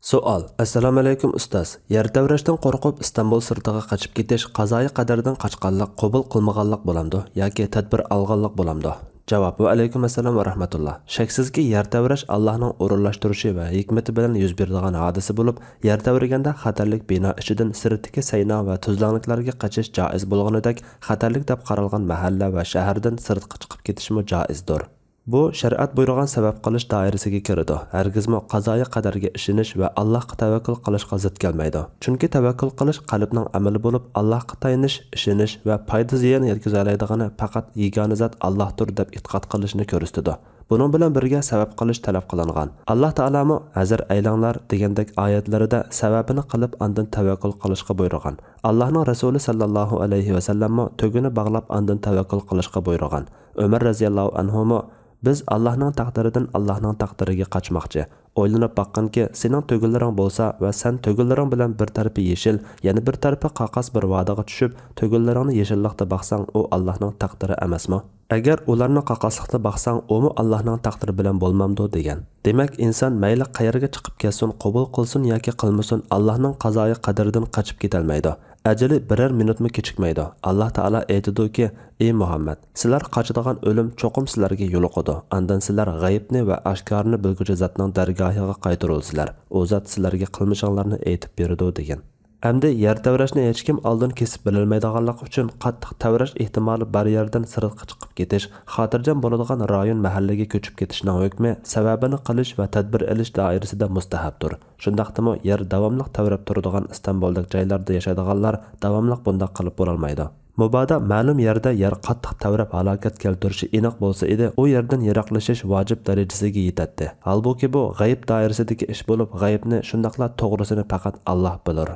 Savol. Assalomu alaykum ustoz. Yer davrashdan qo'rqib Istanbul sirtiga qochib ketish qazoyi qadardan qochqanlik qabul qilmaganlik bo'lamdi yoki tadbir olganlik bo'lamdi? Javob. Va alaykum assalom va rahmatulloh. Shaksizki yer davrash Allohning o'rinlashtirishi va hikmati bilan yuz beradigan hodisa bo'lib, yer davraganda xatarlik bino ichidan sirtdagi sayno va tuzlanliklarga qochish joiz bo'lganidek, xatarlik deb qaralgan mahalla va shahardan sirtqa chiqib ketishmi joizdir. Bu shariat buyurgan sabab qilish doirasiga kiradi. Hargizmi qazoyi qadarga ishonish va Allohga tavakkul qilishga zid kelmaydi. Chunki tavakkul qilish qalbning amali bo'lib, Allohga tayinish, ishonish va foyda ziyon yetkaza oladigan faqat yagona zot Allohdir deb e'tiqod qilishni ko'rsatadi. Buning bilan birga sabab qilish talab qilingan. Alloh taolamo hazir aylanglar degandek oyatlarida sababini qilib ondan tavakkul qilishga buyurgan. Allohning rasuli sallallohu alayhi va sallam tugini bog'lab ondan tavakkul qilishga buyurgan. Umar radhiyallohu anhu biz Allohning taqdiridan Allohning taqdiriga qochmoqchi. O'ylanib baqqanki, sening tugullaring bo'lsa va sen tugullaring bilan bir tarafi yeshil, yana bir tarafi qaqas bir va'daga tushib, tugullaringni yeshillikda baqsang, u Allohning taqdiri emasmi? Agar ularni qaqaslikda baqsang, u Allohning taqdiri bilan bo'lmamdi degan. Demak, inson mayli qayerga chiqib kelsin, qabul qilsin yoki qilmasin, Allohning qazoyi qadaridan qochib ketolmaydi. Ajali biror minutmi kechikmaydi. Alloh taolo aytadiki: "Ey Muhammad, sizlar qochadigan o'lim cho'qim sizlarga yo'liqadi. Andan sizlar g'aybni va oshkorni bilguchi zotning dargohiga qaytarilsizlar. U zot sizlarga qilmishinglarni aytib beradi" degan. Endi yer davrashni hech kim oldin kesib bilolmaydiganlik uchun qattiq tavrash ehtimoli bor yerdan sirtqa chiqib ketish, xotirjam bo'ladigan rayon mahallaga ko'chib ketishning hukmi sababini qilish va tadbir olish doirasida mustahabdir. Shundaqdimi yer davomli tavrab turadigan Istanbuldagi joylarda yashaydiganlar davomli bunday qilib bo'lolmaydi. Mubodo ma'lum yerda yer qattiq tavrab halokat keltirishi aniq bo'lsa edi, u yerdan yiroqlashish vojib darajasiga yetadi. Halbuki bu g'ayb doirasidagi ish bo'lib, g'aybni shundaqla to'g'risini faqat Alloh bilir.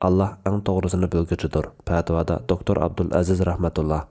Allah eng to'g'risini bilguchidir. Fatvoda Doktor Abdul Aziz rahmatulloh.